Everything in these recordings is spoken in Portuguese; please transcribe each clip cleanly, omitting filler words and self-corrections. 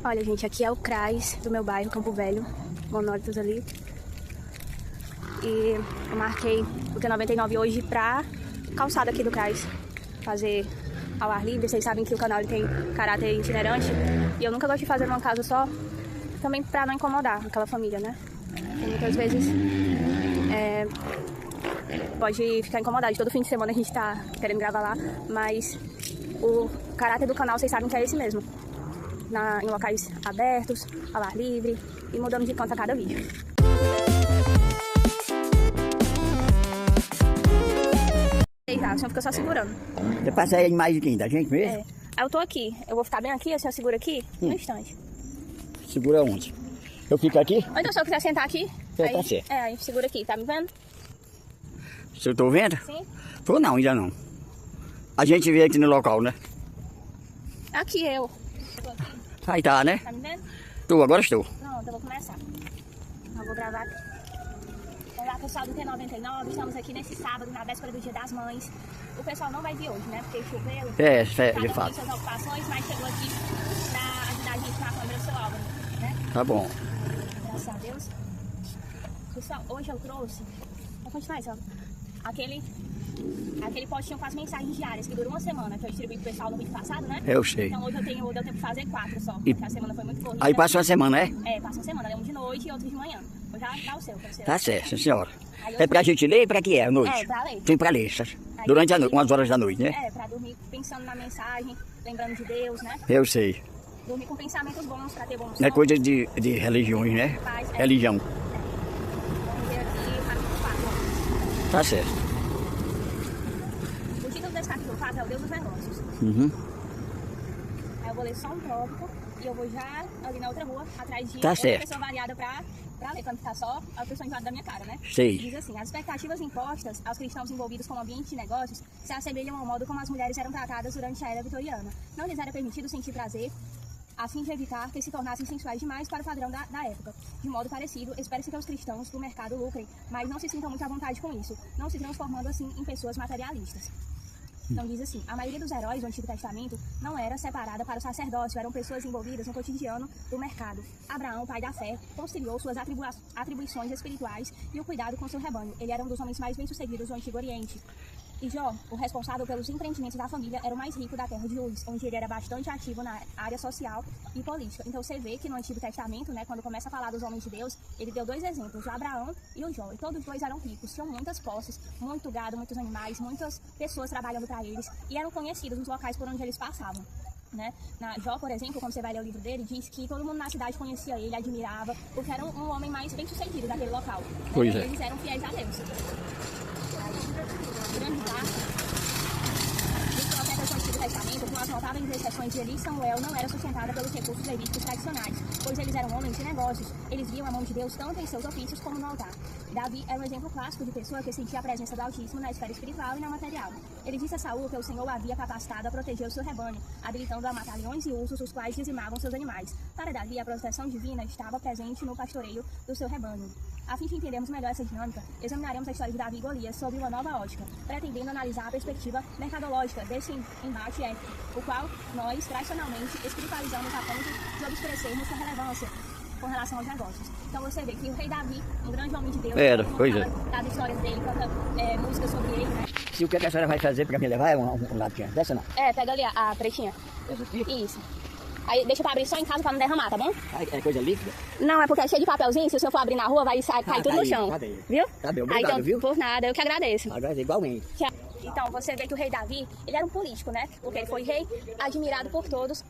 Olha, gente, aqui é o CRAS do meu bairro, Campo Velho, monólitos ali. E eu marquei o T99 hoje pra calçada aqui do CRAS, fazer ao ar livre. Vocês sabem que o canal ele tem caráter itinerante e eu nunca gosto de fazer numa casa só, também pra não incomodar aquela família, né? E muitas vezes pode ficar incomodado. Todo fim de semana a gente tá querendo gravar lá, mas o caráter do canal vocês sabem que é esse mesmo. Em locais abertos, ao ar livre e mudando de canto a cada vídeo. Eita, a senhora fica só segurando. Você passa aí mais de quem? Da gente mesmo? É. Eu tô aqui, eu vou ficar bem aqui, a senhora segura aqui, no instante. Segura onde? Eu fico aqui? Ou então se eu quiser sentar aqui, É, aí, tá certo. a gente segura aqui, tá me vendo? Se eu tô vendo? Sim. Tô não, ainda não. A gente vê aqui no local, né? Aqui eu. Tô aqui, Aí tá, né? tá me vendo? Tô, agora estou. Pronto, eu vou começar. Eu vou gravar aqui. Olá pessoal do T99, estamos aqui nesse sábado, na véspera do Dia das Mães. O pessoal não vai vir hoje, né? Porque choveu. De fato. Suas ocupações, mas chegou aqui pra ajudar a gente com a câmera do seu Álvaro, né? Tá bom. Graças a Deus. Pessoal, hoje eu trouxe... Vou continuar isso, ó. Aquele postinho com as mensagens diárias, que durou uma semana, que eu distribuí pro pessoal no vídeo passado, né? Eu sei. Então hoje deu tempo de fazer 4 só, E... porque a semana foi muito corrida. Aí passou a semana, é? É, passa uma semana, né? Um de noite e outro de manhã. Vou já dar o seu, pra você. Tá certo, sim, senhora. Aí É pra gente ler e pra que é, à noite? É, pra ler. Tem pra ler, durante a noite, umas horas da noite, né? É, pra dormir pensando na mensagem, lembrando de Deus, né? Eu sei. Dormir com pensamentos bons, pra ter bons Não é sonhos. coisa de religiões, né? Paz, é. Religião. Vamos ver aqui, capítulo 4. Tá certo. O título desse capítulo 4 é o Deus dos Negócios. Uhum. Aí eu vou ler só um tópico e eu vou já ali na outra rua, atrás de Tá outra certo. pessoa variada pra ler, pra não ficar só a pessoa enjoada da minha cara, né? Sei. Diz assim: as expectativas impostas aos cristãos envolvidos com o ambiente de negócios se assemelham ao modo como as mulheres eram tratadas durante a era vitoriana. Não lhes era permitido sentir prazer, a fim de evitar que se tornassem sensuais demais para o padrão da época. De modo parecido, espera-se que os cristãos do mercado lucrem, mas não se sintam muito à vontade com isso, não se transformando assim em pessoas materialistas. Então diz assim: a maioria dos heróis do Antigo Testamento não era separada para o sacerdócio, eram pessoas envolvidas no cotidiano do mercado. Abraão, pai da fé, conciliou suas atribuições espirituais e o cuidado com seu rebanho. Ele era um dos homens mais bem-sucedidos do Antigo Oriente. E Jó, o responsável pelos empreendimentos da família, era o mais rico da terra de Uz, onde ele era bastante ativo na área social e política. Então você vê que no Antigo Testamento, né, quando começa a falar dos homens de Deus, ele deu 2 exemplos, o Abraão e o Jó. E todos os dois eram ricos, tinham muitas posses, muito gado, muitos animais, muitas pessoas trabalhando para eles e eram conhecidos nos locais por onde eles passavam. Né? Na Jó, por exemplo, quando você vai ler o livro dele, diz que todo mundo na cidade conhecia ele, admirava, porque era um homem mais bem-sucedido daquele local. Pois né? é. Eles eram fiéis a Deus. Grande parte dos profetas do Antigo Testamento, com as notáveis exceções de Eli e Samuel, não era sustentada pelos recursos levíticos tradicionais, pois eles eram homens de negócios. Eles viam a mão de Deus tanto em seus ofícios como no altar. Davi era um exemplo clássico de pessoa que sentia a presença do Altíssimo na esfera espiritual e na material. Ele disse a Saul que o Senhor o havia capacitado a proteger o seu rebanho, habilitando a matar leões e ursos, os quais dizimavam seus animais. Para Davi, a proteção divina estava presente no pastoreio do seu rebanho. A fim de entendermos melhor essa dinâmica, examinaremos a história de Davi e Golias sob uma nova ótica, pretendendo analisar a perspectiva mercadológica desse embate ético, o qual nós, tradicionalmente, espiritualizamos a ponto de obscurecermos sua relevância com relação aos negócios. Então você vê que o rei Davi, um grande homem de Deus, Era, pois é. das histórias dele, canta músicas sobre ele, né? Se o que a senhora vai fazer pra me levar é um latinha dessa, não? É, pega ali a pretinha. Essa aqui? Isso. Aí deixa pra abrir só em casa pra não derramar, tá bom? É coisa líquida? Não, é porque é cheio de papelzinho, se o senhor for abrir na rua, vai cair tudo no chão. Cadê? Viu? Cadê? Aí, Obrigado, então, viu? por nada, eu que agradeço. Agora igualmente. Então, você vê que o rei Davi, ele era um político, né? Porque ele foi rei, admirado por todos.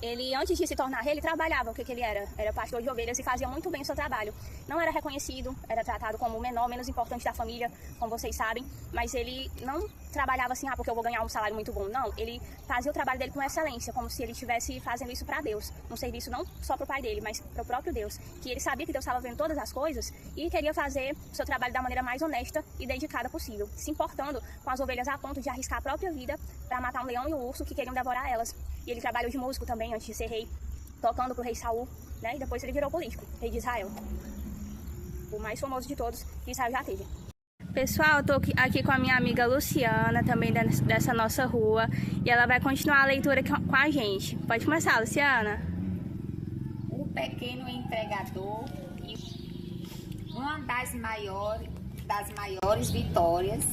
Ele, antes de se tornar rei, ele trabalhava. O que ele era? Era pastor de ovelhas e fazia muito bem o seu trabalho. Não era reconhecido, era tratado como o menor, menos importante da família, como vocês sabem. Mas ele não trabalhava assim, porque eu vou ganhar um salário muito bom. Não, ele fazia o trabalho dele com excelência, como se ele estivesse fazendo isso para Deus. Um serviço não só para o pai dele, mas para o próprio Deus. Que ele sabia que Deus estava vendo todas as coisas e queria fazer o seu trabalho da maneira mais honesta e dedicada possível. Se importando com as ovelhas a ponto de arriscar a própria vida para matar um leão e um urso que queriam devorar elas. E ele trabalhou de músico também, antes de ser rei, tocando pro rei Saul, né? E depois ele virou político, rei de Israel. O mais famoso de todos que Israel já teve. Pessoal, eu tô aqui com a minha amiga Luciana, também dessa nossa rua, e ela vai continuar a leitura com a gente. Pode começar, Luciana. O pequeno entregador, uma das maiores vitórias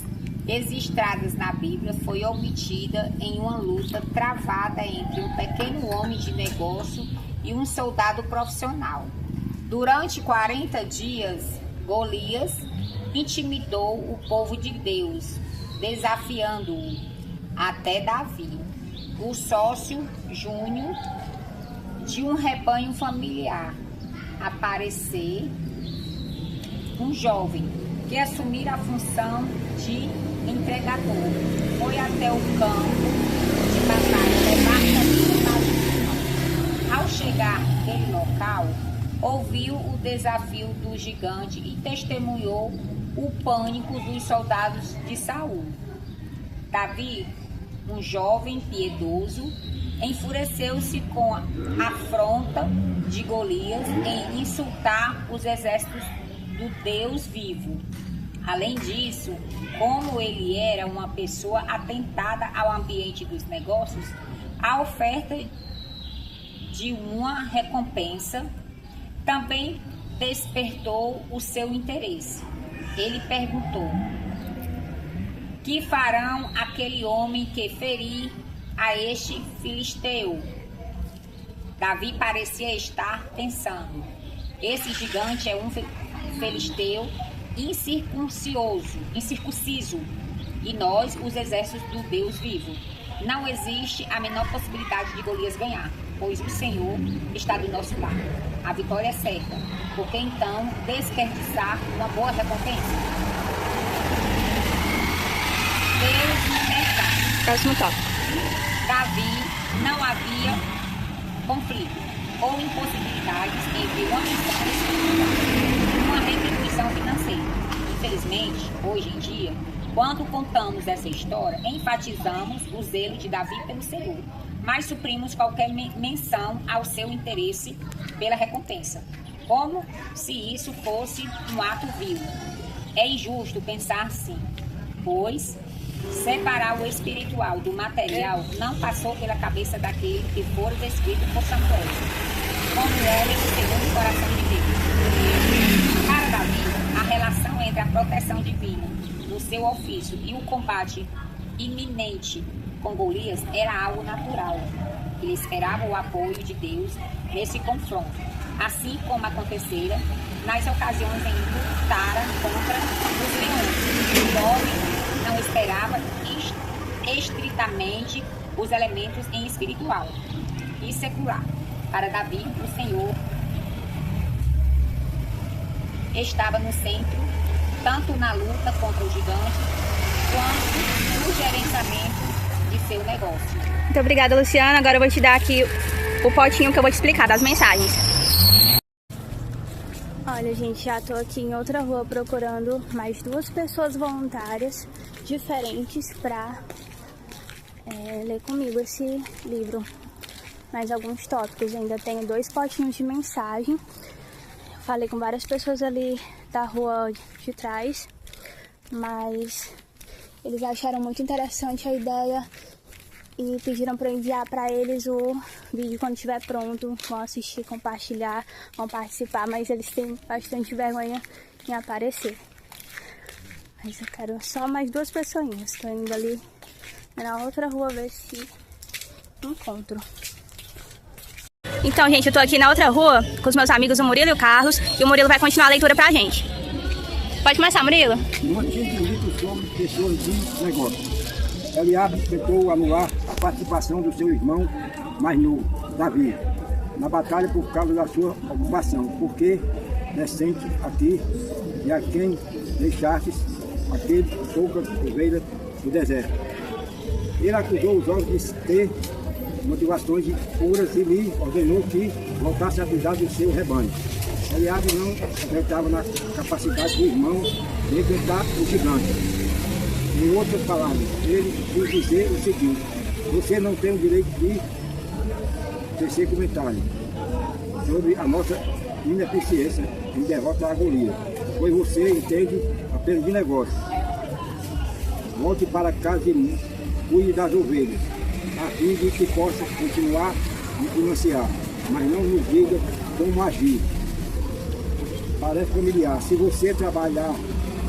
registradas na Bíblia foi obtida em uma luta travada entre um pequeno homem de negócio e um soldado profissional. Durante 40 dias, Golias intimidou o povo de Deus, desafiando-o até Davi, o sócio júnior de um rebanho familiar, aparecer um jovem que assumira a função de entregador. Foi até o campo de batalha levar comida. Ao chegar naquele local, ouviu o desafio do gigante e testemunhou o pânico dos soldados de Saul. Davi, um jovem piedoso, enfureceu-se com a afronta de Golias em insultar os exércitos do Deus vivo. Além disso, como ele era uma pessoa atentada ao ambiente dos negócios, a oferta de uma recompensa também despertou o seu interesse. Ele perguntou: que farão aquele homem que ferir a este filisteu? Davi parecia estar pensando: esse gigante é um filisteu incircunciso, e nós, os exércitos do Deus vivo. Não existe a menor possibilidade de Golias ganhar, pois o Senhor está do nosso lado. A vitória é certa, porque então desperdiçar uma boa recompensa? Deus no mercado. Próximo tópico. Davi, não havia conflito ou impossibilidades entre uma missão e uma retribuição financeira. Infelizmente, hoje em dia, quando contamos essa história, enfatizamos o zelo de Davi pelo Senhor, mas suprimos qualquer menção ao seu interesse pela recompensa, como se isso fosse um ato vil. É injusto pensar assim, pois separar o espiritual do material não passou pela cabeça daquele que fora descrito por Samuel como homem segundo o coração de Deus. Para Davi, a relação entre a proteção divina no seu ofício e o combate iminente com Golias era algo natural. Ele esperava o apoio de Deus nesse confronto, assim como acontecera nas ocasiões em que lutara contra os leões. O jovem não esperava estritamente os elementos em espiritual e secular. Para Davi, o Senhor estava no centro, tanto na luta contra o gigante, quanto no gerenciamento de seu negócio. Muito obrigada, Luciana. Agora eu vou te dar aqui o potinho que eu vou te explicar das mensagens. Olha, gente, já tô aqui em outra rua procurando mais 2 pessoas voluntárias diferentes para ler comigo esse livro. Mais alguns tópicos. Ainda tenho 2 potinhos de mensagem. Falei com várias pessoas ali da rua de trás, mas eles acharam muito interessante a ideia e pediram para eu enviar para eles o vídeo quando estiver pronto. Vão assistir, compartilhar, vão participar, mas eles têm bastante vergonha em aparecer. Mas eu quero só mais 2 pessoinhas. Estou indo ali na outra rua ver se encontro. Então, gente, eu tô aqui na outra rua com os meus amigos, o Murilo e o Carlos, e o Murilo vai continuar a leitura pra gente. Pode começar, Murilo? Não tinha entendido sobre pessoas de negócio. Eliabe tentou anular a participação do seu irmão mais novo, Davi, na batalha por causa da sua ocupação, porque descente aqui e a quem deixastes aquele poucas ovelhas do deserto. Ele acusou os homens de ter motivações puras e lhe ordenou que voltasse a cuidar do seu rebanho. Eliabe não acreditava na capacidade do irmão de enfrentar o gigante. Em outras palavras, ele quis dizer o seguinte: você não tem o direito de tecer comentário sobre a nossa ineficiência em derrota a Golias, pois você entende apenas de negócio. volte para casa e cuide das ovelhas, a fim de que possa continuar a financiar, mas não nos diga como agir. Parece familiar. Se você trabalhar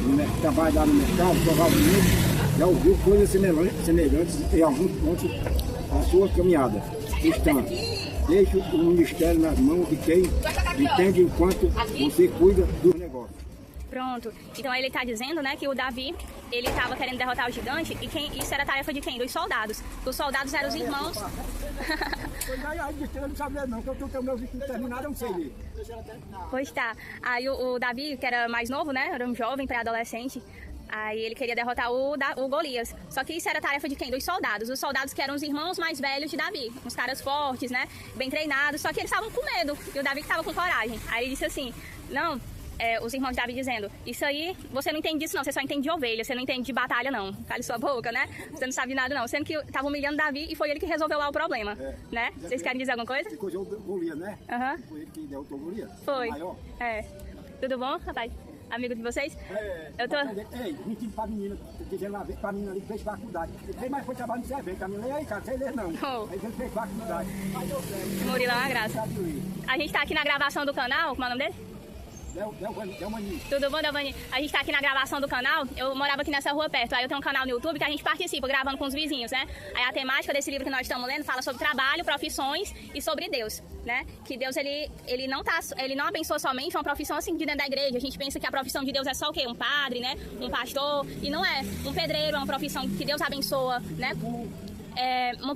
no mercado, provavelmente já ouviu coisas semelhantes em alguns pontos da sua caminhada cristã. Deixe o ministério nas mãos de quem entende enquanto você cuida do negócio. Pronto. Então ele está dizendo, né, que o Davi, ele estava querendo derrotar o gigante e isso era tarefa de quem? Dos soldados. Os soldados eram os irmãos. Eu não sabia não, que eu tenho meus estudos terminados, eu não sei ler. Pois tá. Aí o Davi, que era mais novo, né, era um jovem pré-adolescente, aí ele queria derrotar o Golias. Só que isso era tarefa de quem? Dos soldados. Os soldados que eram os irmãos mais velhos de Davi. Uns caras fortes, né, bem treinados, só que eles estavam com medo. E o Davi que estava com coragem. Aí ele disse assim, não... os irmãos de Davi dizendo, isso aí, você não entende disso não, você só entende de ovelha, você não entende de batalha não, cale sua boca, né? Você não sabe de nada não, sendo que tava humilhando Davi e foi ele que resolveu lá o problema, né? Vocês querem dizer alguma coisa? Coisa o Golias, né? Aham. Foi ele que derrotou o Golias. Foi. Maior. Tudo bom, rapaz? Amigo de vocês? Eu tô... Ei, mentindo pra menina, dizendo lá, pra menina ali que fez faculdade. Ele mais foi trabalho no servente, a menina, e aí, cara, você lê não. Aí ele fez faculdade. Murilo é uma graça. A gente tá aqui na gravação do canal, como é o nome dele? Tudo bom, Delvani? A gente tá aqui na gravação do canal. Eu morava aqui nessa rua perto. Aí eu tenho um canal no YouTube que a gente participa, gravando com os vizinhos, né? Aí a temática desse livro que nós estamos lendo fala sobre trabalho, profissões e sobre Deus, né? Que Deus, ele não abençoa somente uma profissão assim de dentro da igreja. A gente pensa que a profissão de Deus é só o quê? Um padre, né? Um pastor. E não é. Um pedreiro é uma profissão que Deus abençoa, né?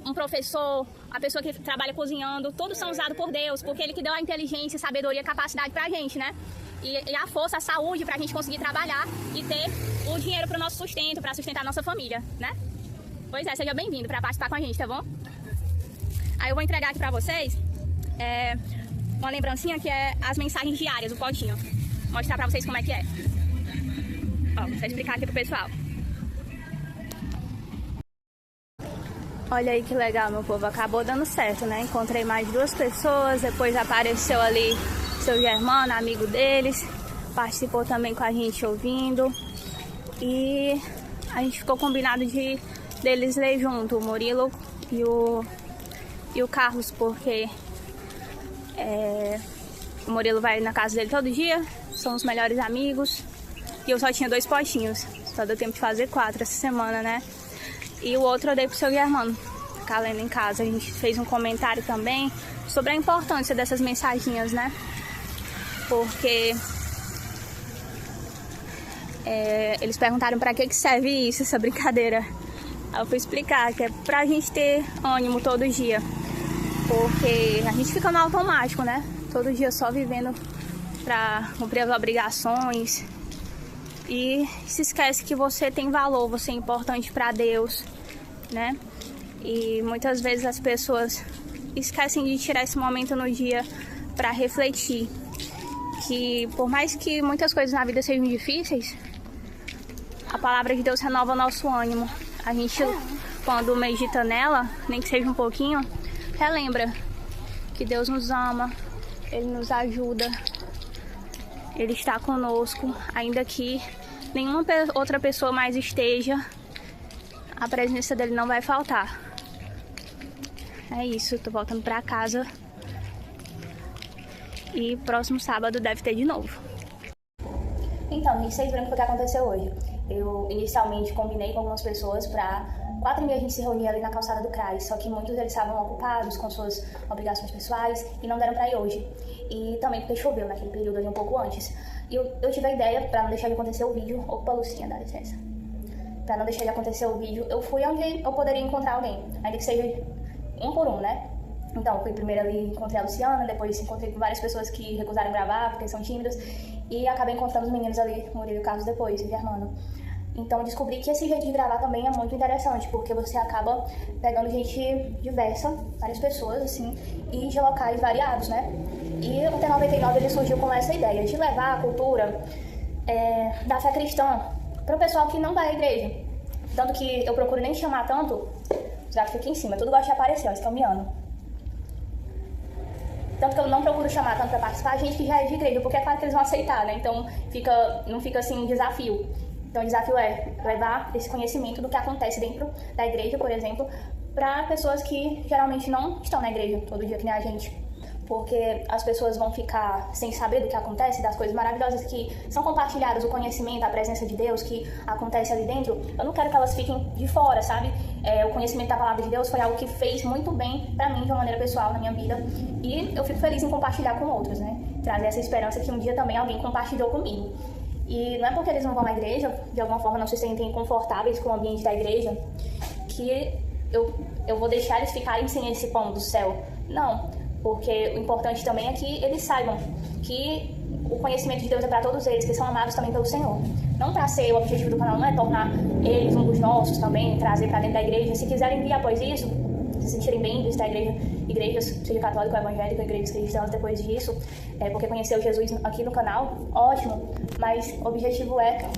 Um professor, a pessoa que trabalha cozinhando, todos são usados por Deus, porque Ele que deu a inteligência, sabedoria, capacidade pra gente, né? E a força, a saúde pra gente conseguir trabalhar e ter o dinheiro pro nosso sustento, pra sustentar a nossa família, né? Pois é, seja bem-vindo pra participar com a gente, tá bom? Aí eu vou entregar aqui pra vocês uma lembrancinha que é as mensagens diárias, o potinho. Vou mostrar pra vocês como é que é. Ó, vou explicar aqui pro pessoal. Olha aí que legal, meu povo. Acabou dando certo, né? Encontrei mais 2 pessoas, depois apareceu ali seu Germano, amigo deles, participou também com a gente ouvindo. E a gente ficou combinado deles ler junto, o Murilo e o Carlos, porque o Murilo vai na casa dele todo dia, são os melhores amigos. E eu só tinha 2 potinhos, só deu tempo de fazer 4 essa semana, né? E o outro eu dei pro seu Germano, ficar lendo em casa. A gente fez um comentário também sobre a importância dessas mensaginhas, né? Porque eles perguntaram pra que serve isso, essa brincadeira. Aí eu fui explicar que é pra gente ter ânimo todo dia. Porque a gente fica no automático, né? Todo dia só vivendo pra cumprir as obrigações. E se esquece que você tem valor, você é importante pra Deus, né? E muitas vezes as pessoas esquecem de tirar esse momento no dia pra refletir. Que por mais que muitas coisas na vida sejam difíceis, a palavra de Deus renova o nosso ânimo. A gente, quando medita nela, nem que seja um pouquinho, relembra que Deus nos ama, Ele nos ajuda, Ele está conosco, ainda que nenhuma outra pessoa mais esteja, a presença dele não vai faltar. É isso, tô voltando pra casa. E próximo sábado deve ter de novo. Então, gente, vocês viram o que aconteceu hoje. Eu inicialmente combinei com algumas pessoas pra 4h30 a gente se reunir ali na calçada do CRAS, só que muitos deles estavam ocupados com suas obrigações pessoais e não deram pra ir hoje. E também porque choveu naquele período ali um pouco antes. E eu tive a ideia, pra não deixar de acontecer o vídeo, opa, Lucinha, dá licença. Pra não deixar de acontecer o vídeo, eu fui onde eu poderia encontrar alguém, ainda que seja um por um, né? Então, fui primeiro ali, encontrei a Luciana, depois encontrei com várias pessoas que recusaram gravar porque são tímidas, e acabei encontrando os meninos ali, Murilo e Carlos depois, e Germano. Então, descobri que esse jeito de gravar também é muito interessante, porque você acaba pegando gente diversa, várias pessoas, assim, e de locais variados, né? E o T99 ele surgiu com essa ideia de levar a cultura da fé cristã para o pessoal que não vai à igreja. Tanto que eu procuro nem chamar tanto, já que fica aqui em cima, tudo gosta de aparecer, ó, escaminhando. Tanto que eu não procuro chamar tanto para participar gente que já é de igreja, porque é claro que eles vão aceitar, né? Então não fica assim um desafio. Então, o desafio é levar esse conhecimento do que acontece dentro da igreja, por exemplo, para pessoas que geralmente não estão na igreja todo dia, que nem a gente. Porque as pessoas vão ficar sem saber do que acontece, das coisas maravilhosas que são compartilhadas, o conhecimento, a presença de Deus que acontece ali dentro. Eu não quero que elas fiquem de fora, sabe? O conhecimento da palavra de Deus foi algo que fez muito bem pra mim, de uma maneira pessoal, na minha vida. E eu fico feliz em compartilhar com outros, né? Trazer essa esperança que um dia também alguém compartilhou comigo. E não é porque eles não vão na igreja, de alguma forma não se sentem confortáveis com o ambiente da igreja, que eu vou deixar eles ficarem sem esse pão do céu. Não. Porque o importante também é que eles saibam que o conhecimento de Deus é para todos eles, que são amados também pelo Senhor. Não para ser o objetivo do canal, não é tornar eles um dos nossos também, trazer para dentro da igreja. Se quiserem vir após isso, se sentirem bem visitar igrejas, seja católica, evangélica, igrejas cristãs depois disso, porque conheceu Jesus aqui no canal, ótimo. Mas o objetivo é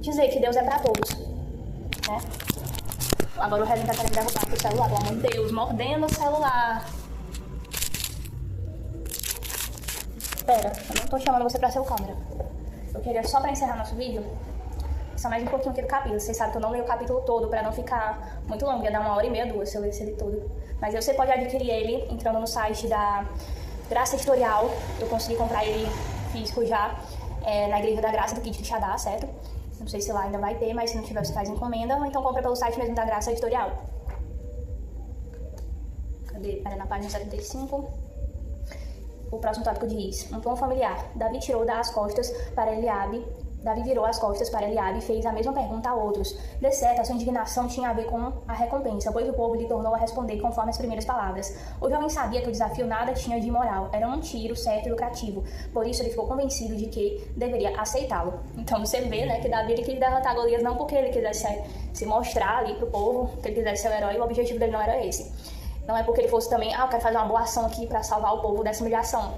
dizer que Deus é para todos, né? Agora o Renan tá querendo derrubar o celular, pelo amor de Deus, mordendo o celular. Pera, eu não tô chamando você pra ser o câmera. Eu queria só pra encerrar nosso vídeo, só mais um pouquinho aqui do capítulo. Vocês sabem que eu não leio o capítulo todo pra não ficar muito longo, ia dar 1h30, 2 se eu lesse ele todo. Mas você pode adquirir ele entrando no site da Graça Editorial. Eu consegui comprar ele físico já, na Igreja da Graça do Kit Xadá, certo? Não sei se lá ainda vai ter, mas se não tiver você faz encomenda, ou então compra pelo site mesmo da Graça Editorial. Cadê? Era na página 75. O próximo tópico diz: um tom familiar. Davi virou as costas para Eliabe e fez a mesma pergunta a outros. De certo, a sua indignação tinha a ver com a recompensa, pois o povo lhe tornou a responder conforme as primeiras palavras. O jovem sabia que o desafio nada tinha de imoral, era um tiro certo e lucrativo. Por isso ele ficou convencido de que deveria aceitá-lo. Então você vê, né, que Davi queria derrotar Golias não porque ele quisesse se mostrar ali pro povo, que ele quisesse ser o herói, o objetivo dele não era esse. Não é porque ele fosse também, eu quero fazer uma boa ação aqui pra salvar o povo dessa humilhação.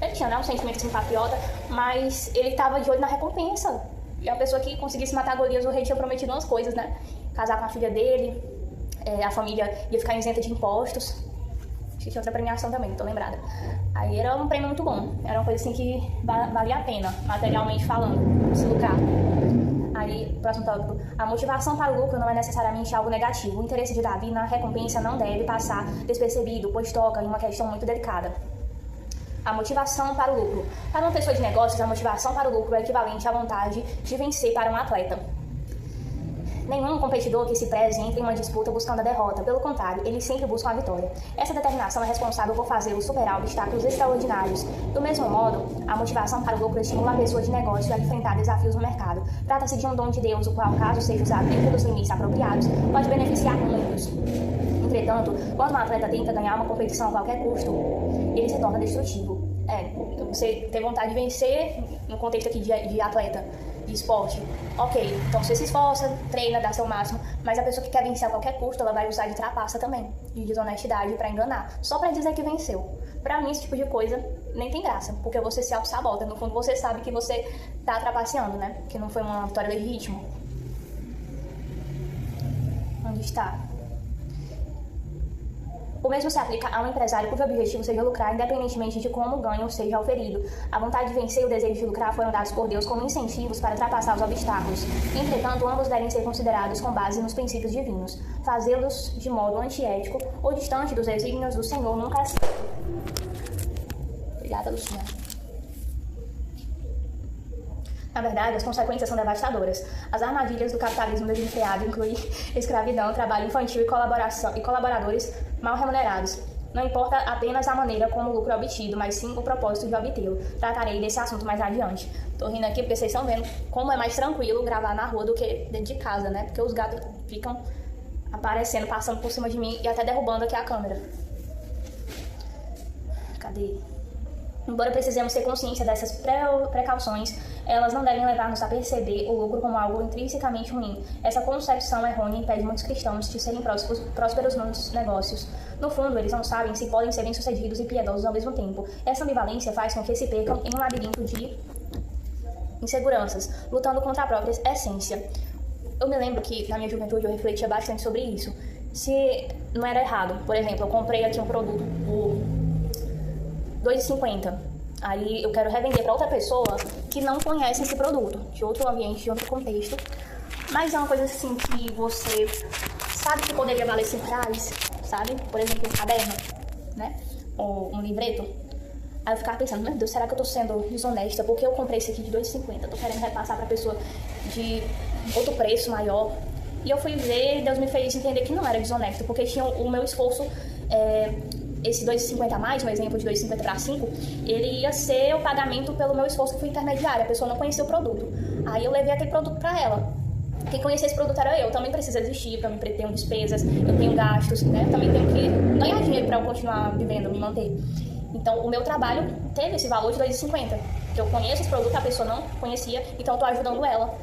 Ele tinha, né, um sentimento assim, patriota, mas ele estava de olho na recompensa. E a pessoa que conseguisse matar Golias, o rei tinha prometido umas coisas, né? Casar com a filha dele, a família ia ficar isenta de impostos. Acho que tinha outra premiação também, não tô lembrada. Aí era um prêmio muito bom. Era uma coisa assim que valia a pena, materialmente falando, se lucrar. Aí, próximo tópico. A motivação para o lucro não é necessariamente algo negativo. O interesse de Davi na recompensa não deve passar despercebido, pois toca em uma questão muito delicada. A motivação para o lucro. Para uma pessoa de negócios, a motivação para o lucro é equivalente à vontade de vencer para um atleta. Nenhum competidor que se preze entra em uma disputa buscando a derrota. Pelo contrário, eles sempre buscam a vitória. Essa determinação é responsável por fazê-lo superar obstáculos extraordinários. Do mesmo modo, a motivação para o lucro estimula a pessoa de negócio a enfrentar desafios no mercado. Trata-se de um dom de Deus, o qual, caso seja usado dentro dos limites apropriados, pode beneficiar muitos. Entretanto, quando um atleta tenta ganhar uma competição a qualquer custo, ele se torna destrutivo. Então você ter vontade de vencer no contexto aqui de atleta, de esporte, ok, então você se esforça, treina, dá seu máximo, mas a pessoa que quer vencer a qualquer custo, ela vai usar de trapaça também, de desonestidade pra enganar, só pra dizer que venceu. Pra mim, esse tipo de coisa nem tem graça, porque você se auto-sabota, no fundo você sabe que você tá trapaceando, né, que não foi uma vitória legítima. Onde está? O mesmo se aplica a um empresário cujo objetivo seja lucrar, independentemente de como o ganho seja oferido. A vontade de vencer e o desejo de lucrar foram dados por Deus como incentivos para ultrapassar os obstáculos. Entretanto, ambos devem ser considerados com base nos princípios divinos. Fazê-los de modo antiético ou distante dos desígnios do Senhor nunca é certo. Obrigada, Lucinha. Na verdade, as consequências são devastadoras. As armadilhas do capitalismo desenfreado incluem escravidão, trabalho infantil e colaboradores mal remunerados. Não importa apenas a maneira como o lucro é obtido, mas sim o propósito de obtê-lo. Tratarei desse assunto mais adiante. Tô rindo aqui porque vocês estão vendo como é mais tranquilo gravar na rua do que dentro de casa, né? Porque os gatos ficam aparecendo, passando por cima de mim e até derrubando aqui a câmera. Cadê? Embora precisemos ter consciência dessas precauções, elas não devem levar-nos a perceber o lucro como algo intrinsecamente ruim. Essa concepção errônea impede muitos cristãos de serem prósperos nos negócios. No fundo, eles não sabem se podem ser bem-sucedidos e piedosos ao mesmo tempo. Essa ambivalência faz com que se percam em um labirinto de inseguranças, lutando contra a própria essência. Eu me lembro que, na minha juventude, eu refletia bastante sobre isso. Se não era errado, por exemplo, eu comprei aqui um produto por R$2,50. Aí eu quero revender para outra pessoa que não conhece esse produto, de outro ambiente, de outro contexto. Mas é uma coisa assim que você sabe que poderia valer R$5, sabe? Por exemplo, um caderno, né? Ou um livreto. Aí eu ficava pensando, meu Deus, será que eu tô sendo desonesta? Porque eu comprei esse aqui de R$2,50, tô querendo repassar pra pessoa de outro preço maior. E eu fui ver e Deus me fez entender que não era desonesto, porque tinha o meu esforço, esse R$2,50 a mais, no exemplo de R$2,50 para 5, ele ia ser o pagamento pelo meu esforço que foi intermediário, a pessoa não conhecia o produto. Aí eu levei aquele produto pra ela. Quem conhecia esse produto era eu também preciso existir, para mim tenho despesas, eu tenho gastos, né? Eu também tenho que ganhar dinheiro para eu continuar vivendo, me manter. Então, o meu trabalho teve esse valor de R$2,50. Eu conheço esse produto, a pessoa não conhecia, então eu tô ajudando ela.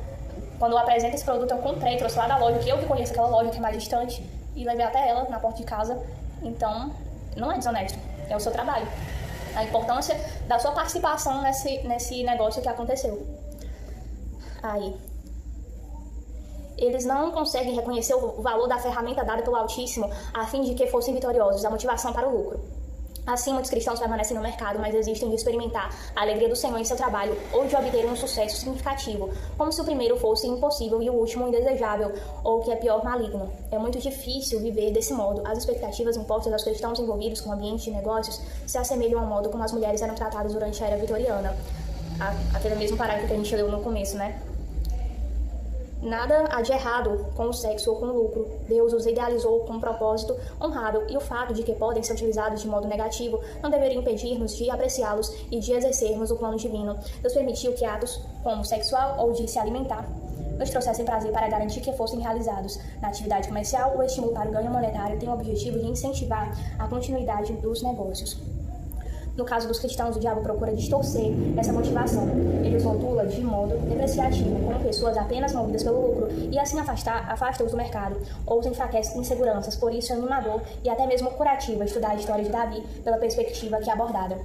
Quando eu apresento esse produto, eu comprei, trouxe lá da loja, que eu que conheço aquela loja que é mais distante, e levei até ela na porta de casa. Então, não é desonesto, é o seu trabalho. A importância da sua participação nesse negócio que aconteceu. Aí, eles não conseguem reconhecer o valor da ferramenta dada pelo Altíssimo a fim de que fossem vitoriosos, a motivação para o lucro. Assim, muitos cristãos permanecem no mercado, mas desistem de experimentar a alegria do Senhor em seu trabalho ou de obterem um sucesso significativo, como se o primeiro fosse impossível e o último indesejável, ou, que é pior, maligno. É muito difícil viver desse modo. As expectativas impostas aos cristãos envolvidos com o ambiente de negócios se assemelham ao modo como as mulheres eram tratadas durante a era vitoriana. Aquele mesmo parágrafo que a gente leu no começo, né? Nada há de errado com o sexo ou com o lucro. Deus os idealizou com um propósito honrado, e o fato de que podem ser utilizados de modo negativo não deveria impedir-nos de apreciá-los e de exercermos o plano divino. Deus permitiu que atos como sexual ou de se alimentar nos trouxessem prazer para garantir que fossem realizados. Na atividade comercial, o estímulo para o ganho monetário tem o objetivo de incentivar a continuidade dos negócios. No caso dos cristãos, o diabo procura distorcer essa motivação. Ele os rotula de modo depreciativo, como pessoas apenas movidas pelo lucro, e assim afasta-os do mercado, ou os enfraquece de inseguranças. Por isso é animador e até mesmo curativo estudar a história de Davi pela perspectiva que é abordada.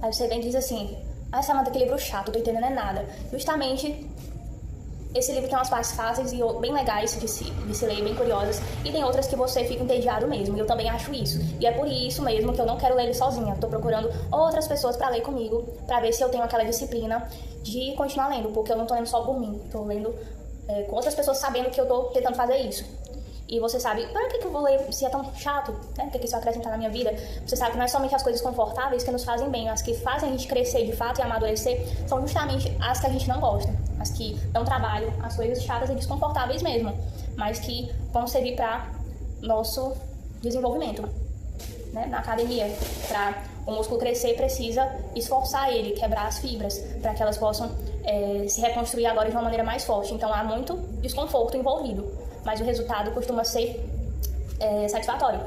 Aí você vem e diz assim, Samanta, que livro chato, tô entendendo é nada. Justamente, esse livro tem umas partes fáceis e bem legais de se ler, bem curiosas, e tem outras que você fica entediado mesmo, e eu também acho isso. E é por isso mesmo que eu não quero ler ele sozinha, tô procurando outras pessoas para ler comigo, para ver se eu tenho aquela disciplina de continuar lendo, porque eu não tô lendo só por mim, tô lendo com outras pessoas sabendo que eu tô tentando fazer isso. E você sabe, para que eu vou ler se é tão chato, né? O que isso vai acrescentar na minha vida? Você sabe que não é somente as coisas confortáveis que nos fazem bem, as que fazem a gente crescer de fato e amadurecer, são justamente as que a gente não gosta, as que dão trabalho, as coisas chatas e desconfortáveis mesmo, mas que vão servir para nosso desenvolvimento, né? Na academia, para o músculo crescer, precisa esforçar ele, quebrar as fibras, para que elas possam se reconstruir agora de uma maneira mais forte. Então há muito desconforto envolvido, mas o resultado costuma ser satisfatório.